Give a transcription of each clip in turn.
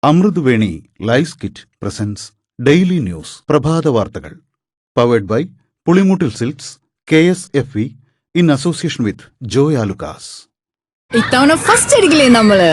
Amruthaveni lice kit presents daily news പ്രഭാത വാർത്തകൾ powered by Pulimoottil silks KSFE in association with Joy Alukkas. ഇത്തവണ first അടിക്കില്ലേ നമ്മള്?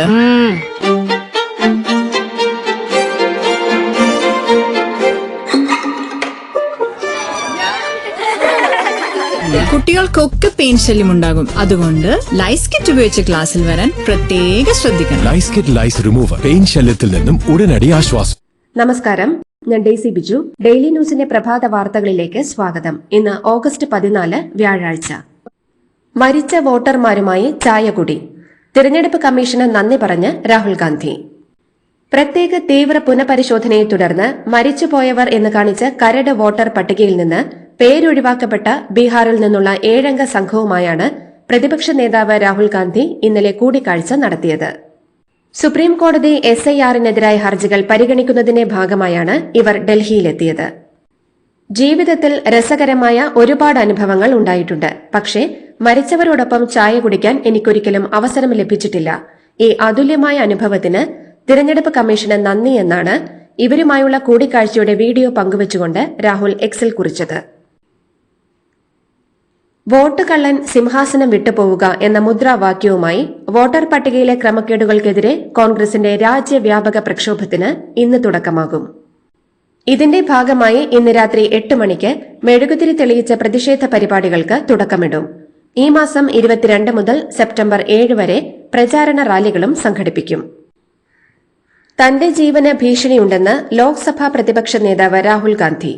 കുട്ടികൾക്കൊക്കെ പെയിൻ ശല്യം ഉണ്ടാകും. അതുകൊണ്ട് ലൈസ് കിറ്റ് ഉപയോഗിച്ച് ക്ലാസ്സിൽ വരാൻ പ്രത്യേക ശ്രദ്ധിക്കണം. Lice kit lice remover pain ശല്യത്തിൽ നിന്നും ഉടനടി ആശ്വാസം. നമസ്കാരം, ഞാൻ ഡെയ്സി ബിജു. ഡെയിലി ന്യൂസിന്റെ പ്രഭാത വാർത്തകളിലേക്ക് സ്വാഗതം. ഇന്ന് ഓഗസ്റ്റ് 14 വ്യാഴാഴ്ച. മരിച്ച വോട്ടർമാരുമായി ചായകുടി. തിരഞ്ഞെടുപ്പ് കമ്മീഷന് നന്ദി പറഞ്ഞ് രാഹുൽ ഗാന്ധി. പ്രത്യേക തീവ്ര പുനഃപരിശോധനയെ തുടർന്ന് മരിച്ചുപോയവർ എന്ന് കാണിച്ച് കരട് വോട്ടർ പട്ടികയിൽ നിന്ന് പേരൊഴിവാക്കപ്പെട്ട ബീഹാറിൽ നിന്നുള്ള 7 അംഗ സംഘവുമായാണ് പ്രതിപക്ഷ നേതാവ് രാഹുൽ ഗാന്ധി ഇന്നലെ കൂടിക്കാഴ്ച നടത്തിയത്. സുപ്രീം കോടതി SIR-നെതിരായ ഹർജികൾ പരിഗണിക്കുന്നതിന്റെ ഭാഗമായാണ് ഇവർ ഡൽഹിയിലെത്തിയത്. ജീവിതത്തിൽ രസകരമായ ഒരുപാട് അനുഭവങ്ങൾ ഉണ്ടായിട്ടുണ്ട്. പക്ഷേ മരിച്ചവരോടൊപ്പം ചായ കുടിക്കാൻ എനിക്കൊരിക്കലും അവസരം ലഭിച്ചിട്ടില്ല. ഈ അതുല്യമായ അനുഭവത്തിന് തിരഞ്ഞെടുപ്പ് കമ്മീഷന് നന്ദി എന്നാണ് ഇവരുമായുള്ള കൂടിക്കാഴ്ചയുടെ വീഡിയോ പങ്കുവച്ചുകൊണ്ട് രാഹുൽ എക്സിൽ കുറിച്ചത്. വോട്ട് കള്ളൻ സിംഹാസനം വിട്ടുപോവുക എന്ന മുദ്രാവാക്യവുമായി വോട്ടർ പട്ടികയിലെ ക്രമക്കേടുകൾക്കെതിരെ കോൺഗ്രസിന്റെ രാജ്യവ്യാപക പ്രക്ഷോഭത്തിന് ഇന്ന് തുടക്കമാകും. ഇതിന്റെ ഭാഗമായി ഇന്ന് രാത്രി 8 മണിക്ക് മെഴുകുതിരി തെളിയിച്ച പ്രതിഷേധ പരിപാടികൾക്ക് തുടക്കമിടും. ഈ മാസം 22 മുതൽ സെപ്റ്റംബർ 7 വരെ പ്രചാരണ റാലികളും സംഘടിപ്പിക്കും. തന്റെ ജീവന് ഭീഷണിയുണ്ടെന്ന് ലോക്സഭാ പ്രതിപക്ഷ നേതാവ് രാഹുൽ ഗാന്ധി.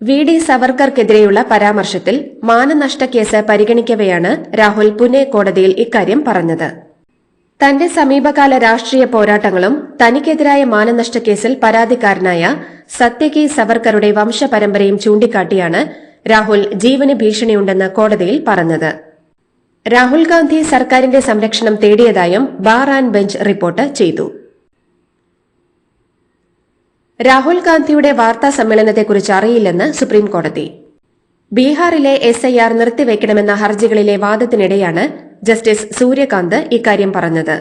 VD സവർക്കർക്കെതിരെയുള്ള പരാമർശത്തിൽ മാനനഷ്ട കേസ് പരിഗണിക്കവെയാണ് രാഹുൽ പുനെ കോടതിയിൽ ഇക്കാര്യം പറഞ്ഞത്. തന്റെ സമീപകാല രാഷ്ട്രീയ പോരാട്ടങ്ങളും തനിക്കെതിരായ മാനനഷ്ട കേസിൽ പരാതിക്കാരനായ സത്യകി സവർക്കറുടെ വംശപരമ്പരയും ചൂണ്ടിക്കാട്ടിയാണ് രാഹുൽ ജീവന് ഭീഷണിയുണ്ടെന്ന് കോടതിയിൽ പറഞ്ഞത്. രാഹുൽ ഗാന്ധി സർക്കാരിന്റെ സംരക്ഷണം തേടിയതായും ബാർ ആൻഡ് ബെഞ്ച് റിപ്പോർട്ട് ചെയ്തു. രാഹുൽ ഗാന്ധിയുടെ വാർത്താ സമ്മേളനത്തെക്കുറിച്ച് അറിയില്ലെന്ന് സുപ്രീം കോടതി. ബീഹാറിലെ SIR നിർത്തിവെക്കണമെന്ന ഹർജികളിലെ വാദത്തിനിടെയാണ് ജസ്റ്റിസ് സൂര്യകാന്ത് ഇക്കാര്യം പറഞ്ഞത്.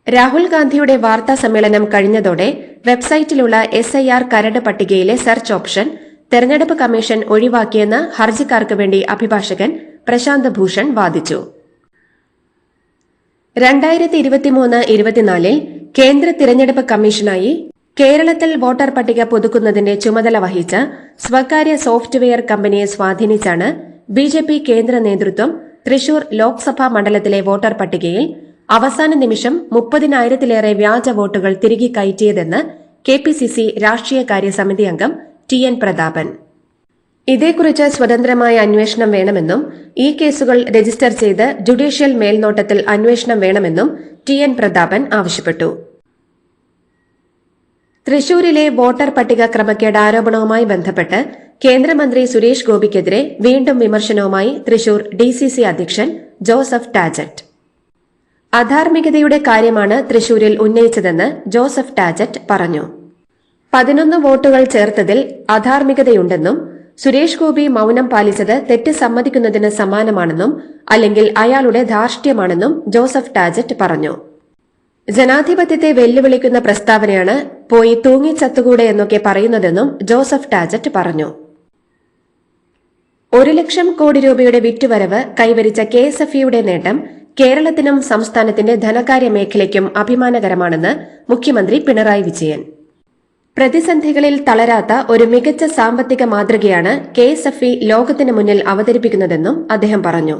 രാഹുൽ ഗാന്ധിയുടെ വാർത്താ സമ്മേളനം കഴിഞ്ഞതോടെ വെബ്സൈറ്റിലുള്ള SIR കരട് പട്ടികയിലെ സെർച്ച് ഓപ്ഷൻ തെരഞ്ഞെടുപ്പ് കമ്മീഷൻ ഒഴിവാക്കിയെന്ന് ഹർജിക്കാർക്ക് വേണ്ടി അഭിഭാഷകൻ പ്രശാന്ത് ഭൂഷൺ വാദിച്ചു. 2023-24 കേന്ദ്ര തിരഞ്ഞെടുപ്പ് കമ്മീഷനായി കേരളത്തിൽ വോട്ടർ പട്ടിക പുതുക്കുന്നതിന്റെ ചുമതല വഹിച്ച സ്വകാര്യ സോഫ്റ്റ്വെയർ കമ്പനിയെ സ്വാധീനിച്ചാണ് BJP കേന്ദ്ര നേതൃത്വം തൃശൂർ ലോക്സഭാ മണ്ഡലത്തിലെ വോട്ടർ പട്ടികയിൽ അവസാന നിമിഷം 30,000-ലേറെ വ്യാജ വോട്ടുകൾ തിരികെ കയറ്റിയതെന്ന് KPCC രാഷ്ട്രീയകാര്യ സമിതി അംഗം TN പ്രതാപൻ. ഇതേക്കുറിച്ച് സ്വതന്ത്രമായ അന്വേഷണം വേണമെന്നും ഈ കേസുകൾ രജിസ്റ്റർ ചെയ്ത് ജുഡീഷ്യൽ മേൽനോട്ടത്തിൽ അന്വേഷണം വേണമെന്നും TN പ്രതാപൻ ആവശ്യപ്പെട്ടു. തൃശൂരിലെ വോട്ടർ പട്ടിക ക്രമക്കേട് ആരോപണവുമായി ബന്ധപ്പെട്ട് കേന്ദ്രമന്ത്രി സുരേഷ് ഗോപിക്കെതിരെ വീണ്ടും വിമർശനവുമായി തൃശൂർ DCC അധ്യക്ഷൻ ജോസഫ് ടാജറ്റ്. അധാർമികതയുടെ കാര്യമാണ് തൃശൂരിൽ ഉന്നയിച്ചതെന്ന് ജോസഫ് ടാജറ്റ് പറഞ്ഞു. 11 വോട്ടുകൾ ചേർത്തതിൽ അധാർമികതയുണ്ടെന്നും സുരേഷ് ഗോപി മൌനം പാലിച്ചത് തെറ്റ് സമ്മതിക്കുന്നതിന് സമാനമാണെന്നും അല്ലെങ്കിൽ അയാളുടെ ധാർഷ്ട്യമാണെന്നും ജോസഫ് ടാജറ്റ് പറഞ്ഞു. ജനാധിപത്യത്തെ വെല്ലുവിളിക്കുന്ന പ്രസ്താവനയാണ് പോയി തൂങ്ങിച്ചത്തുകൂടെ എന്നൊക്കെ പറയുന്നതെന്നും ജോസഫ് ടാജറ്റ് പറഞ്ഞു. 1 ലക്ഷം കോടി രൂപയുടെ വിറ്റുവരവ് കൈവരിച്ച KSFEയുടെ നേട്ടം കേരളത്തിനും സംസ്ഥാനത്തിന്റെ ധനകാര്യ മേഖലയ്ക്കും അഭിമാനകരമാണെന്ന് മുഖ്യമന്ത്രി പിണറായി വിജയൻ. പ്രതിസന്ധികളിൽ തളരാത്ത ഒരു മികച്ച സാമ്പത്തിക മാതൃകയാണ് KSFE ലോകത്തിന് മുന്നിൽ അവതരിപ്പിക്കുന്നതെന്നും അദ്ദേഹം പറഞ്ഞു.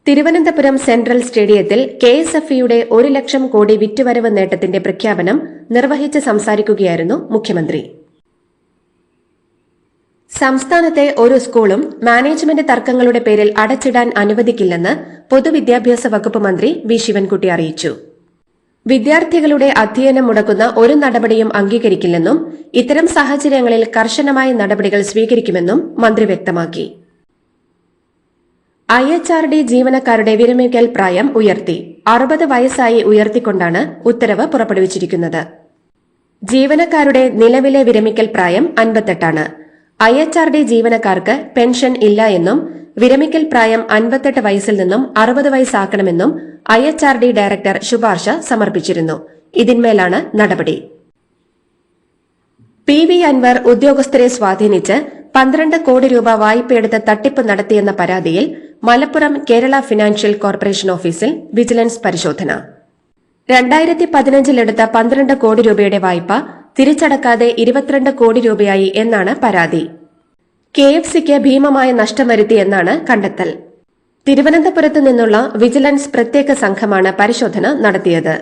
തിരുവനന്തപുരം സെൻട്രൽ സ്റ്റേഡിയത്തിൽ KSFEയുടെ 1 ലക്ഷം കോടി വിറ്റുവരവ് നേട്ടത്തിന്റെ പ്രഖ്യാപനം നിർവഹിച്ച് സംസാരിക്കുകയായിരുന്നു മുഖ്യമന്ത്രി. സംസ്ഥാനത്തെ ഒരു സ്കൂളും മാനേജ്മെന്റ് തർക്കങ്ങളുടെ പേരിൽ അടച്ചിടാൻ അനുവദിക്കില്ലെന്ന് പൊതുവിദ്യാഭ്യാസ വകുപ്പ് മന്ത്രി വി ശിവൻകുട്ടി അറിയിച്ചു. വിദ്യാർത്ഥികളുടെ അധ്യയനം മുടക്കുന്ന ഒരു നടപടിയും അംഗീകരിക്കില്ലെന്നും ഇത്തരം സാഹചര്യങ്ങളിൽ കർശനമായ നടപടികൾ സ്വീകരിക്കുമെന്നും മന്ത്രി വ്യക്തമാക്കി. IHRD ജീവനക്കാരുടെ വിരമിക്കൽ പ്രായം ഉയർത്തി. 60 വയസ്സായി ഉയർത്തിക്കൊണ്ടാണ് ഉത്തരവ് പുറപ്പെടുവിച്ചിരിക്കുന്നത്. ജീവനക്കാരുടെ നിലവിലെ വിരമിക്കൽ പ്രായം 58 ആണ്. IHRD ജീവനക്കാർക്ക് പെൻഷൻ ഇല്ല എന്നും വിരമിക്കൽ പ്രായം 58 വയസ്സിൽ നിന്നും 60 വയസ്സാക്കണമെന്നും IHRD ഡയറക്ടർ ശുപാർശ സമർപ്പിച്ചിരുന്നു. ഇതിന്മേലാണ് നടപടി. PV അൻവർ ഉദ്യോഗസ്ഥരെ സ്വാധീനിച്ച് 12 കോടി രൂപ വായ്പയെടുത്ത് തട്ടിപ്പ് നടത്തിയെന്ന പരാതിയിൽ മലപ്പുറം കേരള ഫിനാൻഷ്യൽ കോർപ്പറേഷൻ ഓഫീസിൽ വിജിലൻസ് പരിശോധന. 2015 എടുത്ത 12 കോടി രൂപയുടെ വായ്പ തിരിച്ചടക്കാതെ 22 കോടി രൂപയായി എന്നാണ് പരാതി. KFCക്ക് ഭീമമായ നഷ്ടം വരുത്തിയെന്നാണ് കണ്ടെത്തൽ. തിരുവനന്തപുരത്ത് നിന്നുള്ള വിജിലൻസ് പ്രത്യേക സംഘമാണ് പരിശോധന നടത്തിയത്.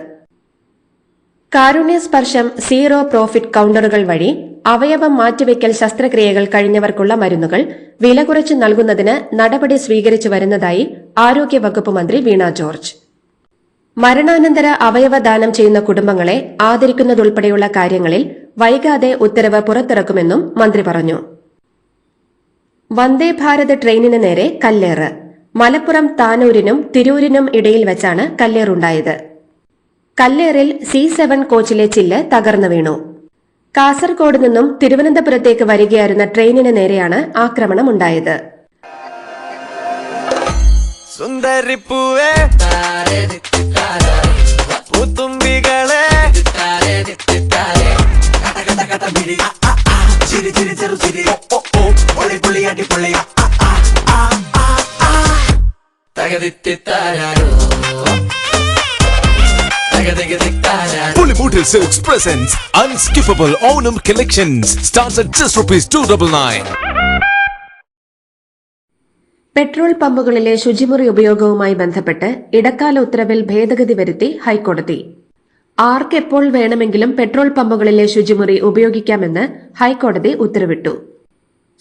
കാരുണ്യ സ്പർശം സീറോ പ്രോഫിറ്റ് കൌണ്ടറുകൾ വഴി അവയവം മാറ്റിവെക്കൽ ശസ്ത്രക്രിയകൾ കഴിഞ്ഞവർക്കുള്ള മരുന്നുകൾ വില കുറച്ച് നൽകുന്നതിന് നടപടി സ്വീകരിച്ചു വരുന്നതായി ആരോഗ്യവകുപ്പ് മന്ത്രി വീണ ജോർജ്. മരണാനന്തര അവയവദാനം ചെയ്യുന്ന കുടുംബങ്ങളെ ആദരിക്കുന്നതുൾപ്പെടെയുള്ള കാര്യങ്ങളിൽ വൈകാതെ ഉത്തരവ് പുറത്തിറക്കുമെന്നും മന്ത്രി പറഞ്ഞു. വന്ദേ ഭാരത് ട്രെയിനിന് നേരെ കല്ലേറ്. മലപ്പുറം താനൂരിനും തിരൂരിനും ഇടയിൽ വെച്ചാണ് കല്ലേറുണ്ടായത്. കല്ലേറിൽ C7 കോച്ചിലെ ചില്ല് തകർന്നു വീണു. കാസർഗോഡ് നിന്നും തിരുവനന്തപുരത്തേക്ക് വരികയായിരുന്ന ട്രെയിനിന് നേരെയാണ് ആക്രമണമുണ്ടായത്. Pulimutil Silks presents Unskippable Onam Collections. Starts at just ₹299. Petrol പമ്പുകളിലെ ശുചിമുറി ഉപയോഗവുമായി ബന്ധപ്പെട്ട് ഇടക്കാല ഉത്തരവിൽ ഭേദഗതി വരുത്തി ഹൈക്കോടതി. ആർക്കെപ്പോൾ വേണമെങ്കിലും പെട്രോൾ പമ്പുകളിലെ ശുചിമുറി ഉപയോഗിക്കാമെന്ന് ഹൈക്കോടതി ഉത്തരവിട്ടു.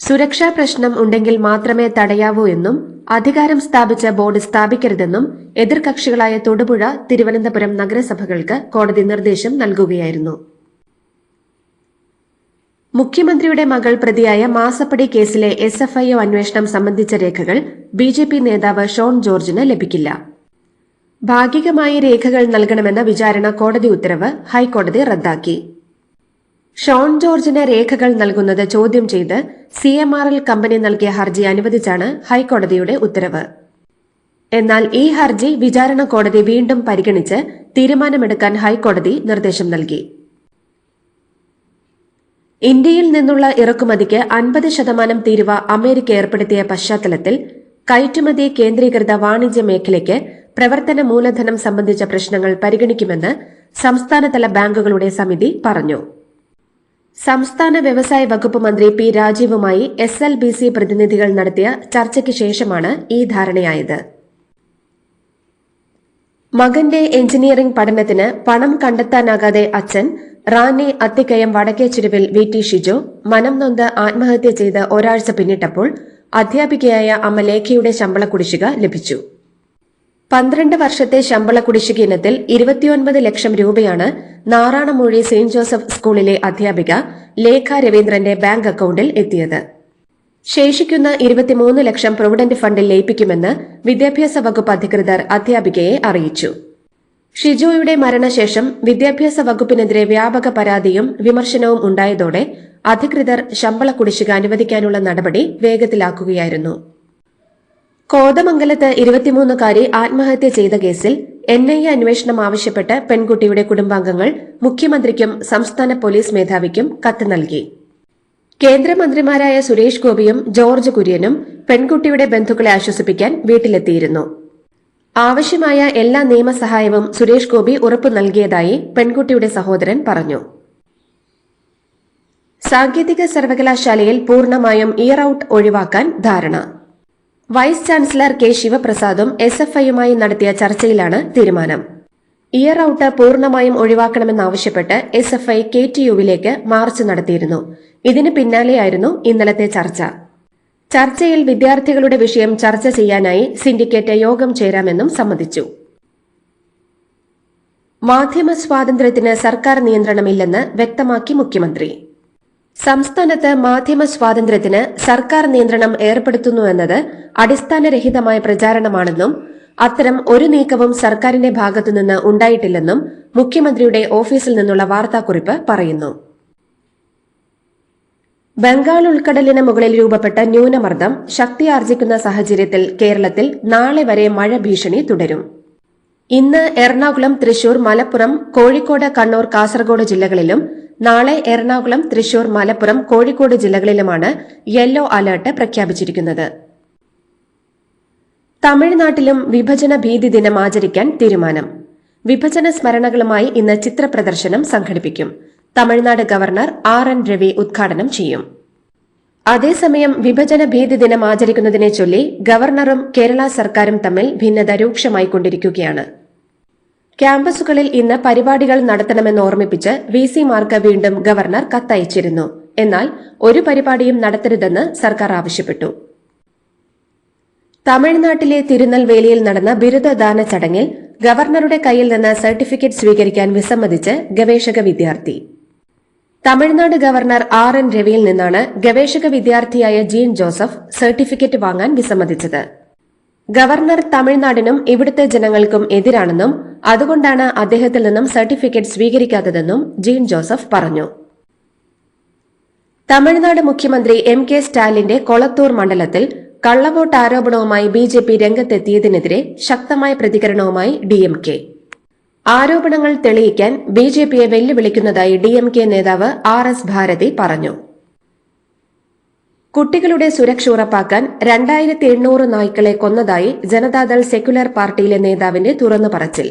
സുരക്ഷാ പ്രശ്നം ഉണ്ടെങ്കിൽ മാത്രമേ തടയാവൂ എന്നും അധികാരം സ്ഥാപിച്ച ബോർഡ് സ്ഥാപിക്കരുതെന്നും എതിർകക്ഷികളായ തൊടുപുഴ, തിരുവനന്തപുരം നഗരസഭകൾക്ക് കോടതി നിർദ്ദേശം നൽകുകയായിരുന്നു. മുഖ്യമന്ത്രിയുടെ മകൾ പ്രതിയായ മാസപ്പടി കേസിലെ SFIO അന്വേഷണം സംബന്ധിച്ച രേഖകൾ BJP നേതാവ് ഷോൺ ജോർജിന് ലഭിക്കില്ല. ഭാഗികമായി രേഖകൾ നൽകണമെന്ന വിചാരണ കോടതി ഉത്തരവ് ഹൈക്കോടതി റദ്ദാക്കി. ഷോൺ ജോർജിന് രേഖകൾ നൽകുന്നത് ചോദ്യം ചെയ്ത് CMRL കമ്പനി നൽകിയ ഹർജി അനുവദിച്ചാണ് ഹൈക്കോടതിയുടെ ഉത്തരവ്. എന്നാൽ ഈ ഹർജി വിചാരണ കോടതി വീണ്ടും പരിഗണിച്ച് തീരുമാനമെടുക്കാൻ ഹൈക്കോടതി നിർദ്ദേശം നൽകി. ഇന്ത്യയിൽ നിന്നുള്ള ഇറക്കുമതിക്ക് 50% തീരുവ അമേരിക്ക ഏർപ്പെടുത്തിയ പശ്ചാത്തലത്തിൽ കയറ്റുമതി കേന്ദ്രീകൃത വാണിജ്യ മേഖലയ്ക്ക് പ്രവർത്തന മൂലധനം സംബന്ധിച്ച പ്രശ്നങ്ങൾ പരിഗണിക്കുമെന്ന് സംസ്ഥാനതല ബാങ്കുകളുടെ സമിതി പറഞ്ഞു. സംസ്ഥാന വ്യവസായ വകുപ്പ് മന്ത്രി P. രാജീവുമായി SLBC പ്രതിനിധികൾ നടത്തിയ ചർച്ചയ്ക്ക് ശേഷമാണ് ഈ ധാരണയായത്. മകന്റെ എഞ്ചിനീയറിംഗ് പഠനത്തിന് പണം കണ്ടെത്താനാകാതെ അച്ഛൻ റാന്നി അത്തിക്കയം വടക്കേച്ചെരുവിൽ VT ഷിജോ മനം നൊന്ത് ആത്മഹത്യ ചെയ്ത് ഒരാഴ്ച പിന്നിട്ടപ്പോൾ അധ്യാപികയായ അമ്മ ലേഖയുടെ ശമ്പള കുടിശ്ശിക ലഭിച്ചു. 12 വർഷത്തെ ശമ്പള കുടിശ്ശിക ഇനത്തിൽ 29 ലക്ഷം രൂപയാണ് നാറാണമൂഴി സെന്റ് ജോസഫ് സ്കൂളിലെ അധ്യാപിക ലേഖ രവീന്ദ്രന്റെ ബാങ്ക് അക്കൌണ്ടിൽ എത്തിയത്. ശേഷിക്കുന്ന 23 ലക്ഷം പ്രൊവിഡന്റ് ഫണ്ടിൽ ലയിപ്പിക്കുമെന്ന് വിദ്യാഭ്യാസ വകുപ്പ് അധികൃതർ അധ്യാപികയെ അറിയിച്ചു. ഷിജോയുടെ മരണശേഷം വിദ്യാഭ്യാസ വകുപ്പിനെതിരെ വ്യാപക പരാതിയും വിമർശനവും ഉണ്ടായതോടെ അധികൃതർ ശമ്പള കുടിശ്ശിക അനുവദിക്കാനുള്ള നടപടി വേഗത്തിലാക്കുകയായിരുന്നു. കോതമംഗലത്ത് 23-കാരി ആത്മഹത്യ ചെയ്ത കേസിൽ NIA അന്വേഷണം ആവശ്യപ്പെട്ട് പെൺകുട്ടിയുടെ കുടുംബാംഗങ്ങൾ മുഖ്യമന്ത്രിക്കും സംസ്ഥാന പോലീസ് മേധാവിക്കും കത്ത് നൽകി. കേന്ദ്രമന്ത്രിമാരായ സുരേഷ് ഗോപിയും ജോർജ് കുര്യനും പെൺകുട്ടിയുടെ ബന്ധുക്കളെ ആശ്വസിപ്പിക്കാൻ വീട്ടിലെത്തിയിരുന്നു. ആവശ്യമായ എല്ലാ നിയമസഹായവും സുരേഷ് ഗോപി ഉറപ്പു നൽകിയതായി പെൺകുട്ടിയുടെ സഹോദരൻ പറഞ്ഞു. സാങ്കേതിക സർവകലാശാലയിൽ പൂർണ്ണമായും ഇയർ ഔട്ട് ഒഴിവാക്കാൻ ധാരണ. Vice chancellor K. ശിവപ്രസാദും SFIയുമായി നടത്തിയ ചർച്ചയിലാണ് തീരുമാനം. ഇയർ ഔട്ട് പൂർണ്ണമായും ഒഴിവാക്കണമെന്നാവശ്യപ്പെട്ട് SFI KTUവിലേക്ക് മാർച്ച് നടത്തിയിരുന്നു. ഇതിന് പിന്നാലെയായിരുന്നു ഇന്നലത്തെ ചർച്ച. ചർച്ചയിൽ വിദ്യാർത്ഥികളുടെ വിഷയം ചർച്ച ചെയ്യാനായി സിൻഡിക്കേറ്റ് യോഗം ചേരാമെന്നും സമ്മതിച്ചു. മാധ്യമ സ്വാതന്ത്ര്യത്തിന് സർക്കാർ നിയന്ത്രണമില്ലെന്ന് വ്യക്തമാക്കി മുഖ്യമന്ത്രി. സംസ്ഥാനത്ത് മാധ്യമ സ്വാതന്ത്ര്യത്തിന് സർക്കാർ നിയന്ത്രണം ഏർപ്പെടുത്തുന്നുവെന്നത് അടിസ്ഥാനരഹിതമായ പ്രചാരണമാണെന്നും അത്തരം ഒരു നീക്കവും സർക്കാരിന്റെ ഭാഗത്തുനിന്ന് ഉണ്ടായിട്ടില്ലെന്നും മുഖ്യമന്ത്രിയുടെ ഓഫീസിൽ നിന്നുള്ള വാർത്താക്കുറിപ്പ് പറയുന്നു. ബംഗാൾ ഉൾക്കടലിന് മുകളിൽ രൂപപ്പെട്ട ന്യൂനമർദ്ദം ശക്തിയാർജിക്കുന്ന സാഹചര്യത്തിൽ കേരളത്തിൽ നാളെ വരെ മഴ ഭീഷണി തുടരും. ഇന്ന് എറണാകുളം, തൃശൂർ, മലപ്പുറം, കോഴിക്കോട്, കണ്ണൂർ, കാസർഗോഡ് ജില്ലകളിലും നാളെ എറണാകുളം, തൃശൂർ, മലപ്പുറം, കോഴിക്കോട് ജില്ലകളിലുമാണ് യെല്ലോ അലർട്ട് പ്രഖ്യാപിച്ചിരിക്കുന്നത്. തമിഴ്നാട്ടിലും വിഭജന ഭീതി ദിനം ആചരിക്കാൻ തീരുമാനം. വിഭജന സ്മരണകളുമായി ഇന്ന് ചിത്രപ്രദർശനം സംഘടിപ്പിക്കും. തമിഴ്നാട് ഗവർണർ RN രവി ഉദ്ഘാടനം ചെയ്യും. അതേസമയം വിഭജന ഭീതി ദിനം ആചരിക്കുന്നതിനെ ചൊല്ലി ഗവർണറും കേരള സർക്കാരും തമ്മിൽ ഭിന്നത രൂക്ഷമായിക്കൊണ്ടിരിക്കുകയാണ്. ക്യാമ്പസുകളിൽ ഇന്ന് പരിപാടികൾ നടത്തണമെന്ന് ഓർമ്മിപ്പിച്ച് VC-മാർക്ക് വീണ്ടും ഗവർണർ കത്തയച്ചിരുന്നു. എന്നാൽ ഒരു പരിപാടിയും നടത്തരുതെന്ന് സർക്കാർ ആവശ്യപ്പെട്ടു. തമിഴ്നാട്ടിലെ തിരുനെൽവേലിയിൽ നടന്ന ബിരുദദാന ചടങ്ങിൽ ഗവർണറുടെ കയ്യിൽ നിന്ന് സർട്ടിഫിക്കറ്റ് സ്വീകരിക്കാൻ വിസമ്മതിച്ച് ഗവേഷക വിദ്യാർത്ഥി. തമിഴ്നാട് ഗവർണർ RN രവിയിൽ നിന്നാണ് ഗവേഷക വിദ്യാർത്ഥിയായ ജീൻ ജോസഫ് സർട്ടിഫിക്കറ്റ് വാങ്ങാൻ വിസമ്മതിച്ചത്. ഗവർണർ തമിഴ്നാടിനും ഇവിടുത്തെ ജനങ്ങൾക്കും എതിരാണെന്നും അതുകൊണ്ടാണ് അദ്ദേഹത്തിൽ നിന്നും സർട്ടിഫിക്കറ്റ് സ്വീകരിക്കാത്തതെന്നും ജീൻ ജോസഫ് പറഞ്ഞു. തമിഴ്നാട് മുഖ്യമന്ത്രി MK സ്റ്റാലിന്റെ കൊളത്തൂർ മണ്ഡലത്തിൽ കള്ളവോട്ട് ആരോപണവുമായി BJP രംഗത്തെത്തിയതിനെതിരെ ശക്തമായ പ്രതികരണവുമായി DMK. ആരോപണങ്ങൾ തെളിയിക്കാൻ BJPയെ വെല്ലുവിളിക്കുന്നതായി DMK നേതാവ് RS ഭാരതി പറഞ്ഞു. കുട്ടികളുടെ സുരക്ഷ ഉറപ്പാക്കാൻ 2800 നായ്ക്കളെ കൊന്നതായി ജനതാദൾ സെക്യുലർ പാർട്ടിയിലെ നേതാവിന്റെ തുറന്നു പറച്ചിൽ.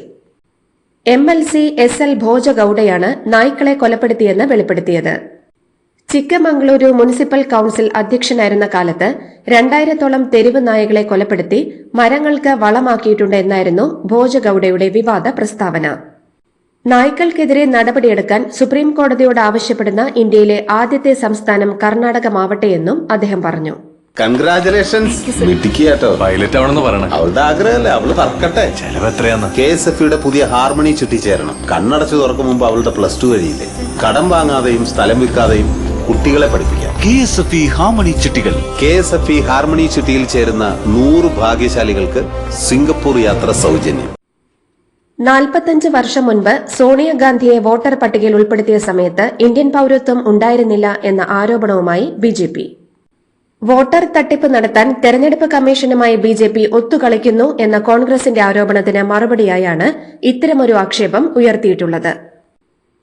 MLC SL ഭോജഗൌഡയാണ് നായ്ക്കളെ കൊലപ്പെടുത്തിയെന്ന് വെളിപ്പെടുത്തിയത്. ചിക്കമംഗളൂരു മുനിസിപ്പൽ കൌൺസിൽ അധ്യക്ഷനായിരുന്ന കാലത്ത് 2000-ഓളം തെരുവ് നായകളെ കൊലപ്പെടുത്തി മരങ്ങൾക്ക് വളമാക്കിയിട്ടുണ്ട് എന്നായിരുന്നു ഭോജഗൌഡയുടെ വിവാദ പ്രസ്താവന. നായ്ക്കൾക്കെതിരെ നടപടിയെടുക്കാൻ സുപ്രീം കോടതിയോട് ആവശ്യപ്പെടുന്ന ഇന്ത്യയിലെ ആദ്യത്തെ സംസ്ഥാനം കർണാടകമാവട്ടെയെന്നും അദ്ദേഹം പറഞ്ഞു. കൺഗ്രാചുലേഷൻസ് മിട്ടിക്കാട്ടോ. പൈലറ്റ് ആവണമെന്ന് പറയണേ. അവളുടെ ആഗ്രഹമല്ലേ, അവള് തറക്കട്ടെ. ചെലവ് എത്രയാന്ന്? KSFയുടെ പുതിയ ഹാർമണി ചുറ്റി ചേരണം. കണ്ണടച്ചു തുറക്കും മുമ്പ് അവളുടെ +2 കഴിയില്ലേ. കടം വാങ്ങാതെയും സ്ഥലം വിൽക്കാതെയും കുട്ടികളെ പഠിപ്പിക്കാം. KSFE ഹാർമണി ചിട്ടികൾ. KSFE ഹാർമണി ചുറ്റിയിൽ ചേരുന്ന 100 ഭാഗ്യശാലികൾക്ക് സിംഗപ്പൂർ യാത്ര സൗജന്യം. 45 വർഷം മുൻപ് സോണിയാഗാന്ധിയെ വോട്ടർ പട്ടികയിൽ ഉൾപ്പെടുത്തിയ സമയത്ത് ഇന്ത്യൻ പൌരത്വം ഉണ്ടായിരുന്നില്ല എന്ന ആരോപണവുമായി BJP. വോട്ടർ തട്ടിപ്പ് നടത്താൻ തെരഞ്ഞെടുപ്പ് കമ്മീഷനുമായി BJP ഒത്തുകളിക്കുന്നു എന്ന കോൺഗ്രസിന്റെ ആരോപണത്തിന് മറുപടിയായാണ് ഇത്തരമൊരു ആക്ഷേപം ഉയർത്തിയിട്ടുള്ളത്.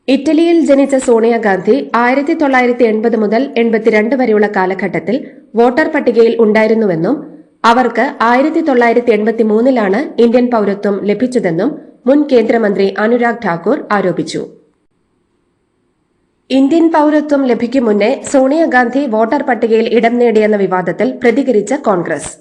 ഇറ്റലിയിൽ ജനിച്ച സോണിയാഗാന്ധി 1980 മുതൽ 82 വരെയുള്ള കാലഘട്ടത്തിൽ വോട്ടർ പട്ടികയിൽ ഉണ്ടായിരുന്നുവെന്നും അവർക്ക് 1983-ലാണ് ഇന്ത്യൻ പൌരത്വം ലഭിച്ചതെന്നും മുൻ കേന്ദ്രമന്ത്രി അനുരാഗ് ഠാക്കൂർ ആരോപിച്ചു. ഇന്ത്യൻ പൌരത്വം ലഭിക്കും മുന്നേ സോണിയാഗാന്ധി വോട്ടർ പട്ടികയിൽ ഇടം നേടിയെന്ന വിവാദത്തിൽ പ്രതികരിച്ച കോൺഗ്രസ്,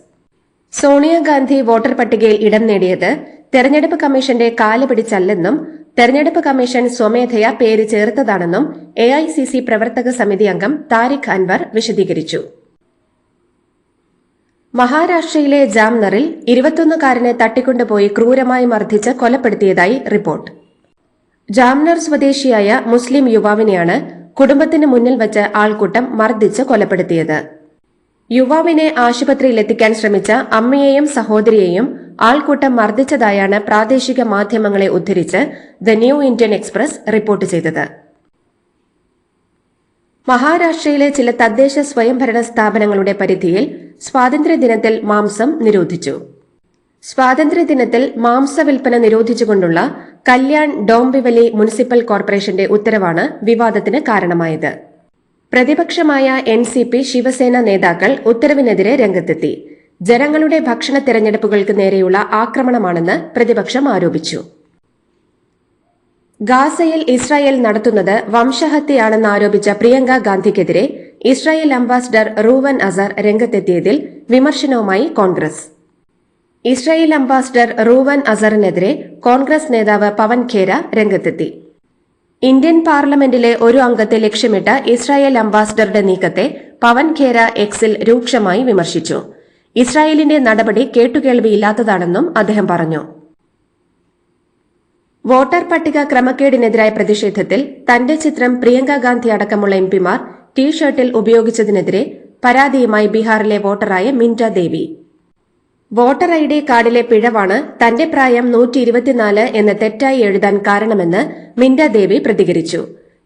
സോണിയാഗാന്ധി വോട്ടർ പട്ടികയിൽ ഇടം നേടിയത് തെരഞ്ഞെടുപ്പ് കമ്മീഷന്റെ കാല് പിടിച്ചല്ലെന്നും തെരഞ്ഞെടുപ്പ് കമ്മീഷൻ സ്വമേധയാ പേര് ചേർത്തതാണെന്നും AICC പ്രവർത്തക സമിതി അംഗം താരിഖ് അൻവർ വിശദീകരിച്ചു. മഹാരാഷ്ട്രയിലെ ജാംനറിൽ 21-കാരനെ തട്ടിക്കൊണ്ടുപോയി ക്രൂരമായി മർദ്ദിച്ച് കൊലപ്പെടുത്തിയതായി റിപ്പോർട്ട്. ജാംനർ സ്വദേശിയായ മുസ്ലിം യുവാവിനെയാണ് കുടുംബത്തിന് മുന്നിൽ വച്ച് ആൾക്കൂട്ടം മർദ്ദിച്ച് കൊലപ്പെടുത്തിയത്. യുവാവിനെ ആശുപത്രിയിലെത്തിക്കാൻ ശ്രമിച്ച അമ്മയെയും സഹോദരിയെയും ആൾക്കൂട്ടം മർദ്ദിച്ചതായാണ് പ്രാദേശിക മാധ്യമങ്ങളെ ഉദ്ധരിച്ച് the new Indian express report ചെയ്തത്. മഹാരാഷ്ട്രയിലെ ചില തദ്ദേശ സ്വയംഭരണ സ്ഥാപനങ്ങളുടെ പരിധിയിൽ സ്വാതന്ത്ര്യദിനത്തിൽ മാംസം നിരോധിച്ചു. സ്വാതന്ത്ര്യദിനത്തിൽ മാംസവിൽപ്പന നിരോധിച്ചുകൊണ്ടുള്ള കല്യാൺ ഡോംബിവലി മുനിസിപ്പൽ കോർപ്പറേഷന്റെ ഉത്തരവാണ് വിവാദത്തിന് കാരണമായത്. പ്രതിപക്ഷമായ NCP ശിവസേന നേതാക്കൾ ഉത്തരവിനെതിരെ രംഗത്തെത്തി. ജനങ്ങളുടെ ഭക്ഷണ തെരഞ്ഞെടുപ്പുകൾക്ക് നേരെയുള്ള ആക്രമണമാണെന്ന് പ്രതിപക്ഷം ആരോപിച്ചു. ഗാസയിൽ ഇസ്രായേൽ നടത്തുന്നത് വംശഹത്യയാണെന്ന് ആരോപിച്ച പ്രിയങ്ക ഗാന്ധിക്കെതിരെ ഇസ്രായേൽ അംബാസിഡർ റൂവൻ അസർ രംഗത്തെത്തിയതിൽ വിമർശനവുമായി കോൺഗ്രസ്. ഇസ്രായേൽ അംബാസിഡർ റൂവൻ അസറിനെതിരെ കോൺഗ്രസ് നേതാവ് പവൻ ഖേര രംഗത്തെത്തി. ഇന്ത്യൻ പാർലമെന്റിലെ ഒരു അംഗത്തെ ലക്ഷ്യമിട്ട ഇസ്രായേൽ അംബാസിഡറുടെ നീക്കത്തെ പവൻ ഖേര എക്സിൽ രൂക്ഷമായി വിമർശിച്ചു. ഇസ്രായേലിന്റെ നടപടി കേട്ടുകേൾവിയില്ലാത്തതാണെന്നും അദ്ദേഹം പറഞ്ഞു. വോട്ടർ പട്ടിക ക്രമക്കേടിനെതിരായ പ്രതിഷേധത്തിൽ തന്റെ ചിത്രം പ്രിയങ്ക ഗാന്ധി അടക്കമുള്ള MPമാർ ടീഷർട്ടിൽ ഉപയോഗിച്ചതിനെതിരെ പരാതിയുമായി ബീഹാറിലെ വോട്ടറായ മിന്റ ദേവി. വോട്ടർ ID കാർഡിലെ പിഴവാണ് തന്റെ പ്രായം 124 എന്ന് തെറ്റായി എഴുതാൻ കാരണമെന്ന് മിന്റ ദേവി പ്രതികരിച്ചു.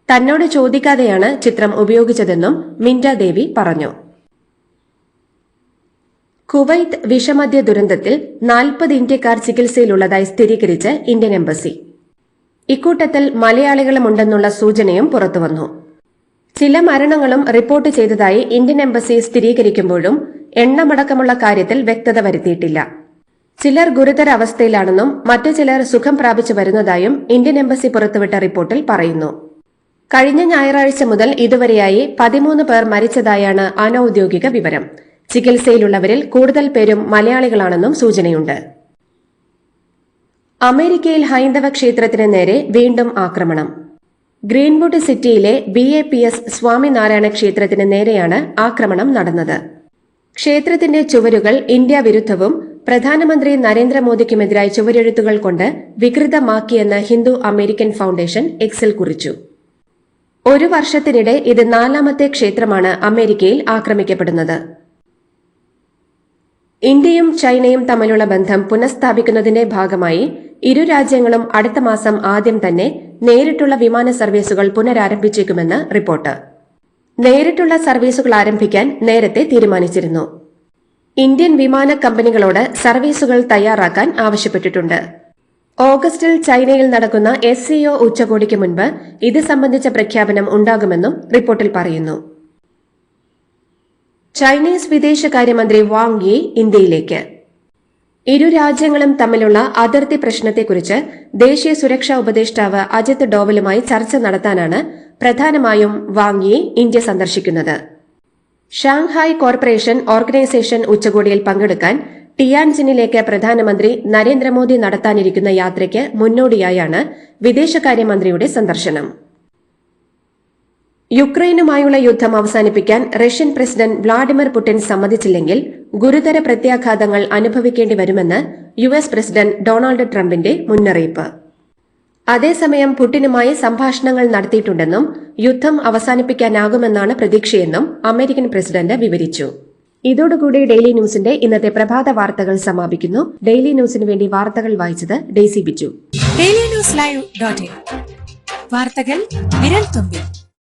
തന്നോട് ചോദിക്കാതെയാണ് ചിത്രം ഉപയോഗിച്ചതെന്നും മിന്റ ദേവി പറഞ്ഞു. കുവൈത്ത് വിഷമദ്യ ദുരന്തത്തിൽ 40 ഇന്ത്യക്കാർ ചികിത്സയിലുള്ളതായി സ്ഥിരീകരിച്ച് ഇന്ത്യൻ എംബസി. ഇക്കൂട്ടത്തിൽ മലയാളികളുമുണ്ടെന്നുള്ള സൂചനയും പുറത്തുവന്നു. ചില മരണങ്ങളും റിപ്പോർട്ട് ചെയ്തതായി ഇന്ത്യൻ എംബസി സ്ഥിരീകരിക്കുമ്പോഴും എണ്ണമടക്കമുള്ള കാര്യത്തിൽ വ്യക്തത വരുത്തിയിട്ടില്ല. ചിലർ ഗുരുതര അവസ്ഥയിലാണെന്നും മറ്റു ചിലർ സുഖം പ്രാപിച്ചു വരുന്നതായും ഇന്ത്യൻ എംബസി പുറത്തുവിട്ട റിപ്പോർട്ടിൽ പറയുന്നു. കഴിഞ്ഞ ഞായറാഴ്ച മുതൽ ഇതുവരെയായി 13 പേർ മരിച്ചതായാണ് അനൌദ്യോഗിക വിവരം. ചികിത്സയിലുള്ളവരിൽ കൂടുതൽ പേരും മലയാളികളാണെന്നും സൂചനയുണ്ട്. അമേരിക്കയിൽ ഹൈന്ദവ ക്ഷേത്രത്തിന് നേരെ വീണ്ടും ആക്രമണം. ഗ്രീൻവുഡ് സിറ്റിയിലെ BAPS സ്വാമിനാരായണ ക്ഷേത്രത്തിന് നേരെയാണ് ആക്രമണം നടന്നത്. ക്ഷേത്രത്തിന്റെ ചുവരുകൾ ഇന്ത്യ വിരുദ്ധവും പ്രധാനമന്ത്രി നരേന്ദ്രമോദിക്കുമെതിരായി ചുവരെഴുത്തുകൾ കൊണ്ട് വികൃതമാക്കിയെന്ന് ഹിന്ദു അമേരിക്കൻ ഫൌണ്ടേഷൻ എക്സിൽ കുറിച്ചു. ഒരു വർഷത്തിനിടെ ഇത് 4ാമത്തെ ക്ഷേത്രമാണ് അമേരിക്കയിൽ ആക്രമിക്കപ്പെടുന്നത്. ഇന്ത്യയും ചൈനയും തമ്മിലുള്ള ബന്ധം പുനഃസ്ഥാപിക്കുന്നതിന്റെ ഭാഗമായി ഇരു രാജ്യങ്ങളും അടുത്ത മാസം ആദ്യം തന്നെ നേരിട്ടുള്ള വിമാന സർവീസുകൾ പുനരാരംഭിച്ചേക്കുമെന്ന് റിപ്പോർട്ട്. നേരിട്ടുള്ള സർവീസുകൾ ആരംഭിക്കാൻ നേരത്തെ തീരുമാനിച്ചിരുന്നു. ഇന്ത്യൻ വിമാന കമ്പനികളോട് സർവീസുകൾ തയ്യാറാക്കാൻ ആവശ്യപ്പെട്ടിട്ടുണ്ട്. ഓഗസ്റ്റിൽ ചൈനയിൽ നടക്കുന്ന SCO ഉച്ചകോടിക്ക് മുൻപ് ഇത് സംബന്ധിച്ച പ്രഖ്യാപനം ഉണ്ടാകുമെന്നും റിപ്പോർട്ടിൽ പറയുന്നു. ചൈനീസ് വിദേശകാര്യമന്ത്രി വാങ് യി ഇന്ത്യയിലേക്ക്. ഇരു രാജ്യങ്ങളും തമ്മിലുള്ള അതിർത്തി പ്രശ്നത്തെക്കുറിച്ച് ദേശീയ സുരക്ഷാ ഉപദേഷ്ടാവ് അജിത് ഡോവലുമായി ചർച്ച നടത്താനാണ് പ്രധാനമായും വാങ് യി ഇന്ത്യ സന്ദർശിക്കുന്നത്. ഷാങ്ഹായ് കോർപ്പറേഷൻ ഓർഗനൈസേഷൻ ഉച്ചകോടിയിൽ പങ്കെടുക്കാൻ ടിയാൻജിനിലേക്ക് പ്രധാനമന്ത്രി നരേന്ദ്രമോദി നടത്താനിരിക്കുന്ന യാത്രയ്ക്ക് മുന്നോടിയായാണ് വിദേശകാര്യമന്ത്രിയുടെ സന്ദർശനം. യുക്രൈനുമായുള്ള യുദ്ധം അവസാനിപ്പിക്കാൻ റഷ്യൻ പ്രസിഡന്റ് വ്ളാഡിമിർ പുടിൻ സമ്മതിച്ചില്ലെങ്കിൽ ഗുരുതര പ്രത്യാഘാതങ്ങൾ അനുഭവിക്കേണ്ടി വരുമെന്ന് US പ്രസിഡന്റ് ഡൊണാൾഡ് ട്രംപിന്റെ മുന്നറിയിപ്പ്. അതേസമയം പുടിനുമായി സംഭാഷണങ്ങൾ നടത്തിയിട്ടുണ്ടെന്നും യുദ്ധം അവസാനിപ്പിക്കാനാകുമെന്നാണ് പ്രതീക്ഷയെന്നും അമേരിക്കൻ പ്രസിഡന്റ് വിവരിച്ചു. ഇതോടുകൂടി ഡെയിലി ന്യൂസിന്റെ ഇന്നത്തെ പ്രഭാത വാർത്തകൾ സമാപിക്കുന്നു. ഡെയിലി ന്യൂസിന് വേണ്ടി വാർത്തകൾ വായിച്ചത് ഡെയ്സി ബിജു. ഡെയിലി ന്യൂസ് ലൈവ്.in വാർത്തകൾ വിരൽ തുമ്പിൽ.